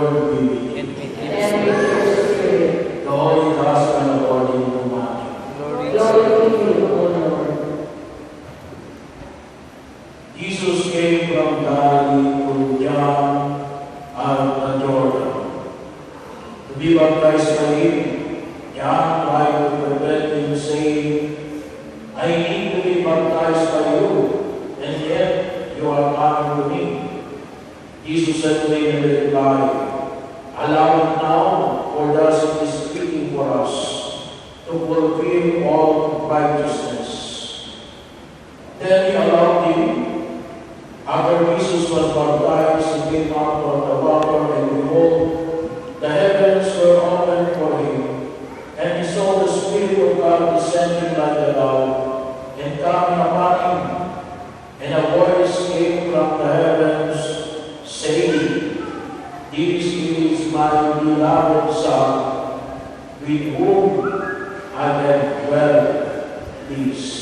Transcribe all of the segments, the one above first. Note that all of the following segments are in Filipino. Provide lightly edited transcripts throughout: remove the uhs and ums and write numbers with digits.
Lord be with you. And with And your with your spirit. The Holy Gospel according to Matthew. glory Glory to to you, O Lord. Jesus came from Galilee to John at the Jordan to be baptized by him. John tried to prevent him, saying, I need to be baptized by you, and yet you are coming to me. Jesus said to him in reply, allow it now, for thus it is speaking for us, to fulfill all righteousness. Then he allowed him. After Jesus was baptized, he came out of the water, and behold, the heavens were opened for him, and he saw the Spirit of God descending like a dove, and coming upon him. And a voice came from the heavens, saying, This is my beloved Son, with whom I am well pleased.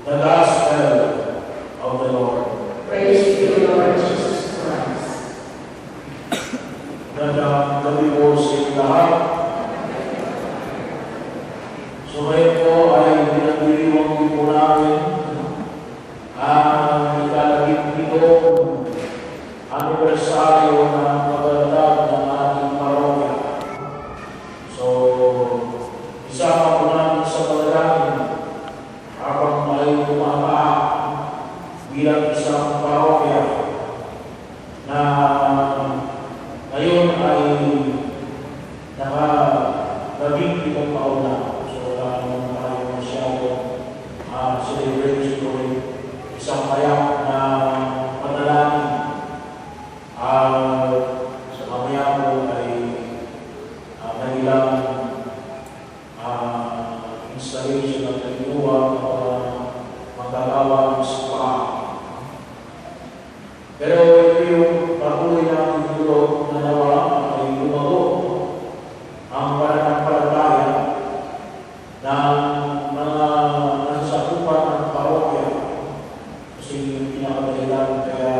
The Gospel of the Lord. Praise to you, Lord Jesus Christ. Gandang gabi po sa inyo lahat. So ngayon po ay pinagdiriwang po namin ang ikalabing-pitong anibersaryo ng pagtatag ng ating parokya. So, isama po namin sa panalangin habang may tumataak bilang isang parokya na ngayon ay naka-labing-pitong taon na. So, wala naman tayo masyadong celebration ko rin. Isang payak na panalangin. Sa mamaya po ay may ilang installation at kalinuwa para magkakawa ng spa. Pero ito yung patuloy natin dito na nawa ay lumago ang pananampalataya ng mga nasasakupan ng parokya. Kasi yung pinakadahilan kaya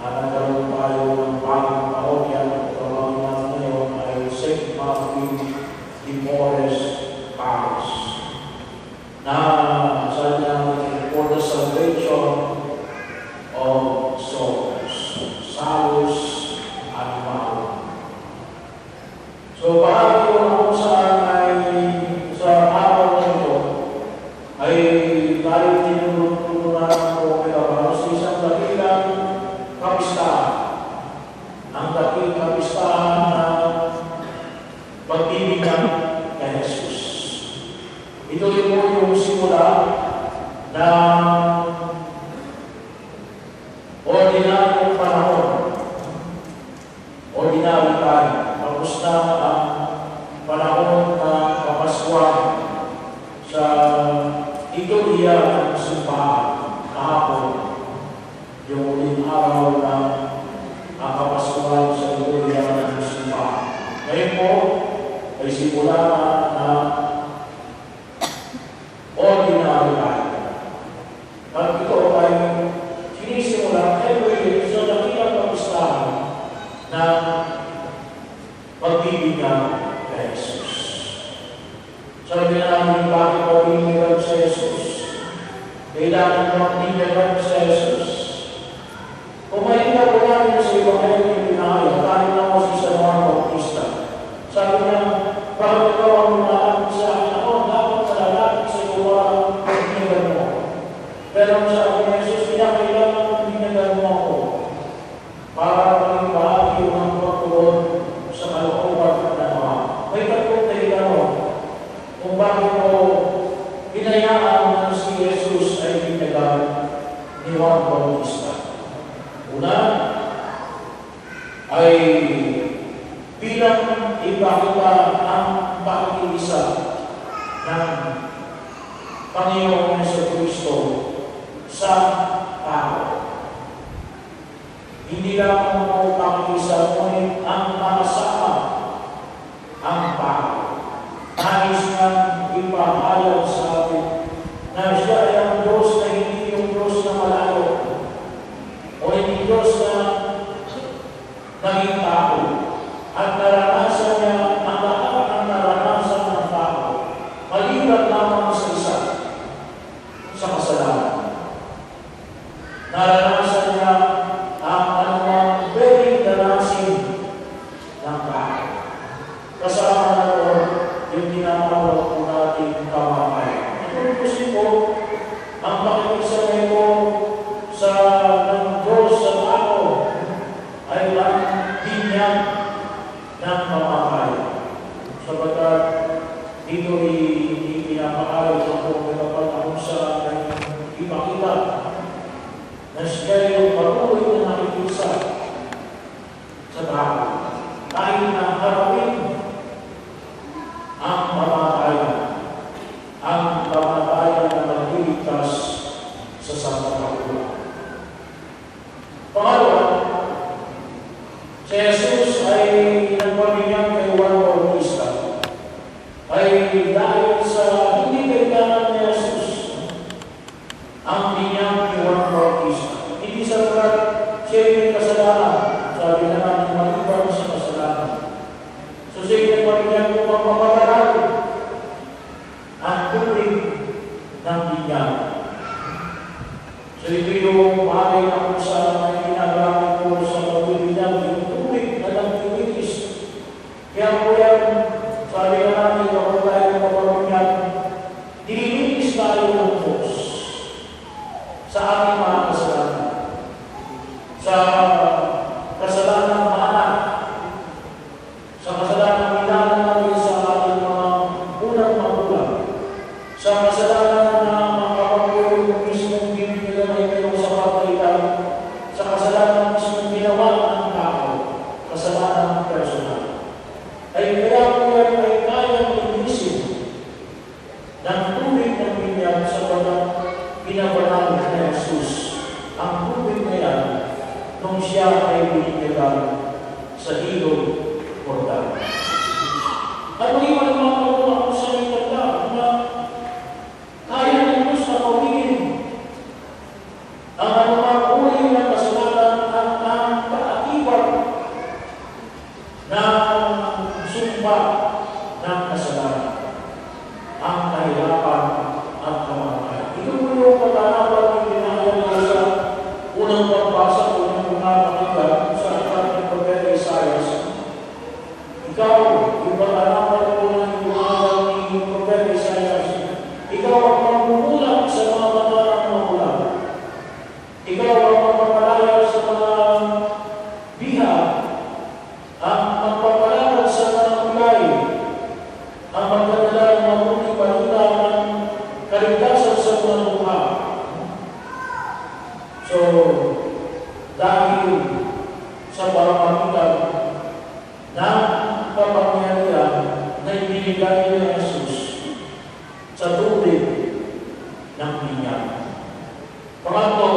nagkaroon tayo ng bagong parokya at tawagin natin ngayon ay St. Martin de Porres Parish na sabi namin for the salvation of souls, salus animal. So bahagi ko na kung saan ay sa araw na ito ay tayo tinutulungan ko kaya para sa isang dakilang kapistahan. Ang dakilang kapistahan na pagbibigan kay Jesus. Ito po yung simula ng ordinaryong panahon. Ordinary time. Tapos na ang panahon na kapaskuhan sa Itolia ng simbahan kahapon. Yung uling araw na ang kapaskuhan sa Itolia ng simbahan. Ngayon po ay simula na ordinary time. At ito ay sinisimula every sa dakilang kapistahan na pagbibigyan kay Jesus. Sabi na namin bakit pagbibigyan sa Jesus? Kailangan pagbibigyan sa Jesus. Kung may ina po namin sa ibang yung pinahayag, kahit na mo si San Juan Bautista. Sabi niya, bakit ikaw ang umalang sa akin ako? Dapat sa lalaki sa iwa ang pagbibigyan mo. Pero sabi ni Jesus, kailangan pagbibigyan mo ako para maging bahagi ng pagtuon sa kalooban ng Ama. May tatlong dahilan kung bakit mo hinayaan na si Jesus ay binagal ni Juan Bautista. Una ay bilang ipakita ang pakikiisa ng Panginoong Jesucristo sa tao. Hindi lang mo pakikisa, ngunit ang makasama ang tao. Nais niyang ipahayag sa atin na siya ay ang Diyos na hindi yung Diyos na malayo o hindi Diyos na naging tao at naranasan niya ang lahat ng naranasan ng tao, maliban lamang sa isa, sa kasalanan. Naranasan niya ang anumang very danasin ng tao. Kasama na doon yung tinatawag po natin kamatayan. Ang gusto ko, ang pakikisamay ko sa ng Diyos sa tao ay ang binyag ng kamatayan. Sapagkat dito ipinapaaral sa kong kapag sa akin ipakita na siya yung patuloy na nakikisa sa tao. Kahit na harapin ang kamatayan. Ang kamatayan na nagliligtas sa sangkatauhan. Pangalawa, si Jesus ay nagpabinyag kay Juan Bautista ay dahil sa hindi kailangan ni Jesus ang binyag ni Juan Bautista. Hindi sapat siya may kasalanan. Sabi na natin maliban sa kasalanan. So siya nagpabinyag ng magpapagarag ang tubig ng binyag. So ito yung bagay na kung saan ay ginagamit ko sa pagbibinyag, yung tubig na nagtiwikis. Kaya po yan, sabi na natin kapag tayo magpapabinyag, dilinis tayo ng Diyos sa ating mga kasalanan. Sa kasalanan ng mga anak, sa kasalanan ng inanan natin sa ating mga unang magulang, sa kasalanan na makapagpuloy ng mismong binigyan na ito sa pagkailan, sa kasalanan mismong ginawa ng tao, kasalanan personal. Ay kaya po yan ay kaya mag-inisip ng tubig ng binyag sa pinabanal ni Jesus. Ang tubig na yan, nung siya ay binigyan sa ilog Jordan. At mag-iwan naman ako sa itagla na kaya ng Diyos na pawigin ang anumang uri ng kasalanan at ang kaatibat ng sumpa ng kasalanan, ang kahirapan at kamatayan. Ito po yung pag-anapan ng pinahayag ko sa unang pagbasa ko ng pinapakita sa akat ng Propeta Isaias. Ikaw, yung pag-anapan ko ng pinahayag ni Propeta Isaias, ikaw ang magmumulat sa mga mata ng magulang. Ikaw ang magpapalaya sa mga biha, ang magpapalaya sa mga kulay, ang magdadala ng mabuting balita ng kaligtasan sa mga luha. So, dahil sa paramagitan ng kapangyarihan na ibinigay ni Jesus sa tubig ng binyag. Pangatlo,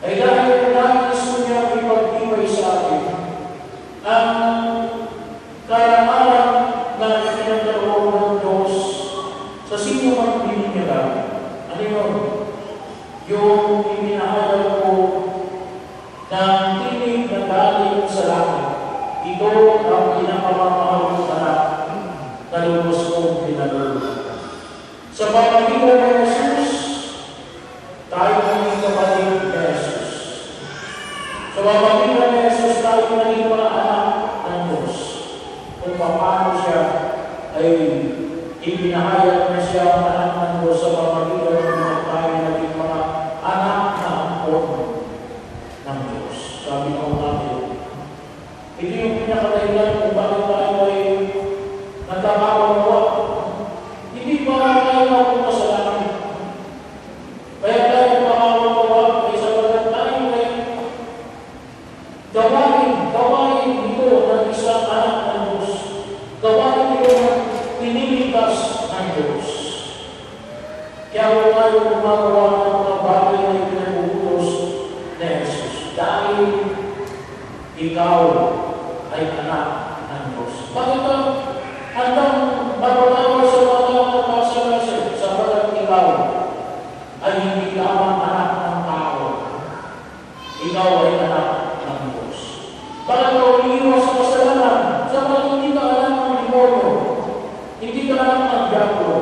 ay dahil nais ko niya ipagtibay sa atin ang karangalan na itinagkaroon ng Diyos sa sino mang bininyagan. Ano yun? Yung iminahayag ko ng tinig na galing sa langit. Ito ang pinakamamahal ng anak na lubos kong pinalulungan. Sa pamagitan ng Jesus, tayo naging kapatid ni Jesus. Sa pamagitan ng Jesus, tayo naging mga anak ng Diyos. Kung paano siya ay ipinahayag na siya ang anak ng Diyos sa pamagitan ng mga tayo naging mga anak na angkon ng Diyos. Sabi ko natin, ito yung pinakadahilan kung bakit tayo ay nagkakawawa. Hindi ba tayo akong kasalanan? Kaya tayo nagkakawawa ay sabagat tayo ay gawain ito ng isang anak ng Diyos. Gawain ito ng piniligtas ng Diyos. Kaya kung tayo gumagawa ng mga bagay na ipinabubulos ni Jesus, dahil ikaw ay anak ng Diyos. Bakit ba hanggang mapapagawa sa mga nakakasalasin sabagat ikaw ay hindi lamang anak ng tao, ikaw ay anak ng Diyos. Bakit ka umiiwas sa kasalanan? Sapagkat hindi ka alam ng demonyo. Hindi ka alam ng diablo.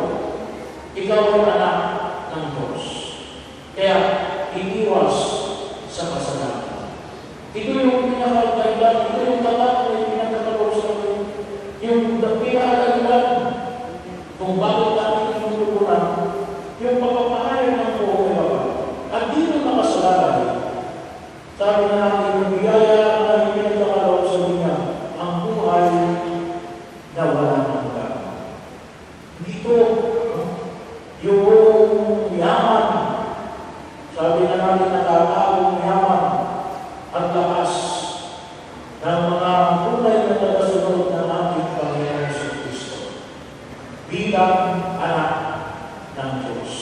Ikaw ay anak ng Diyos. Kaya, iiwas sa kasalanan. Ito yung pinakakailan, ito yung tapat na yung pinagkakaroon sa akin. Yung pinakakailan, kung bakit natin inutukulan, yung pagpapahayag ng buong may baba. At dito nakasalanan, sabi na natin, yung biyaya na yung pinagkakaroon sa niya, ang buhay na wala ng hanggan. Dito, yung yaman, sabi na natin nakakawang yaman at lakas ng mga tunay na tagasunod ng ating Panginoon sa Kristo bilang anak ng Diyos.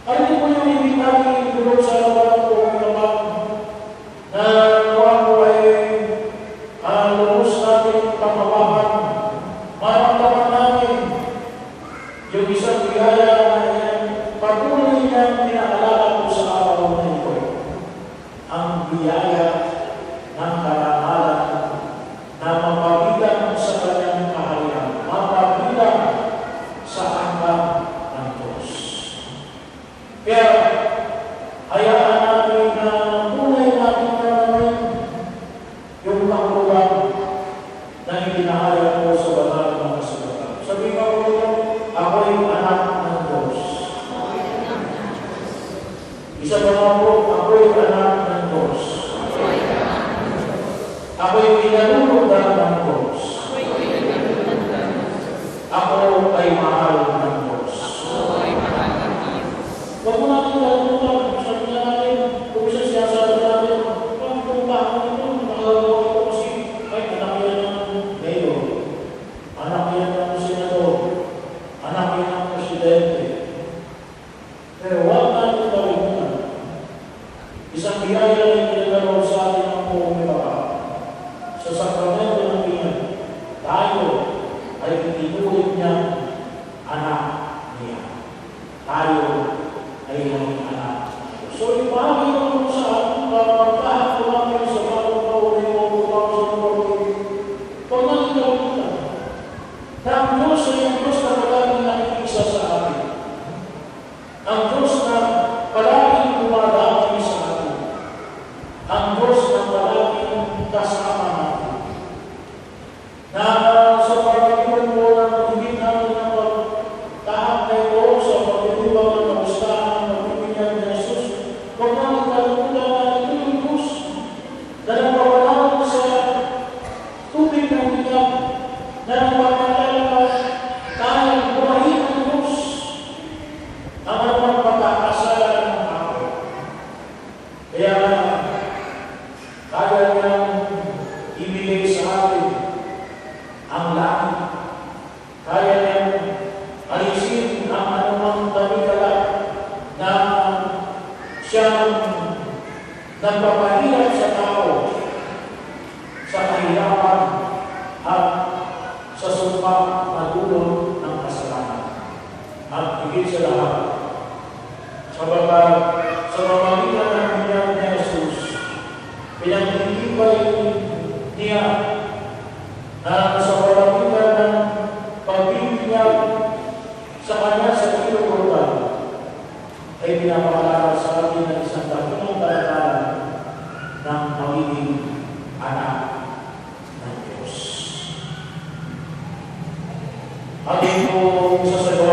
Ano po yung ibig natin itulog sa laban ko kapag na nawa ko ay lubos natin pamawahan, maramdaman natin yung isang biyaya na patuloy niyang pinaalala ko sa araw na ito. Ang biyaya ng karangalan na mapabilang sa kanyang kaharian, mapabilang sa angkan ng Diyos. Kaya, hayaan natin na tunay natin na namin yung kakulang na itinahayag ko sa banal ng kasulatan. Sabi ko ko, ako'y anak ng Diyos. Isa pa nga po, ako'y anak ng Diyos. Ako'y pinalulugan ng Diyos. Ako ay mahal ng Diyos. Huwag mo natin kalimutan, sabi na natin, kung isa sinasabi natin, kung bakit ito, nakagawa ito kasi, ay, anak yan ng mayor, anak yan ng senador, anak yan ng presidente. Pero huwag natin kalimutan, isang biyaya na pinagkaroon sa atin ng buong baba. Sa sakramento ng Binyan, tayo ay itinulit niya anak niya. Tayo ay naging anak. So, yung bahagi naman sa ating pagkahat ko namin sa bagong taon ay 2014, huwag natin kalimutan na ang Diyos ay ang Diyos na palaging nakikisa sa atin. Ang Diyos na palaging dumadami sa atin. Ang Diyos na palaging kasama natin. Na sa pagkakilan mo ng hindi namin ang pagkahat na ito sa pagkakibang ng kagustahan ng pagpipinyan ng Jesus, huwag namin kalimutan na ito yung Diyos na nagpapalaan sa tubig ng bigat na nagpapalala tayong buhayin ng Diyos ang anumang pagkakasala ng tao. Kaya kaya niyang ibigay sa atin ang langit. Kaya niyang alisin ang anumang damigala na siyang nagpapahirap sa tao sa kahirapan at sa sumpa na dulot ng kasalanan. At higit sa lahat, sapagkat sa pamamagitan ng Binyan ni Jesus, pinagtitibay niya na sa pamamagitan ng pagbibigyan sa kanya sa Pilogordan ay pinapaalala sa atin ng isang dakilang kalakaran ng pagiging anak ng Diyos. Ating po sasagot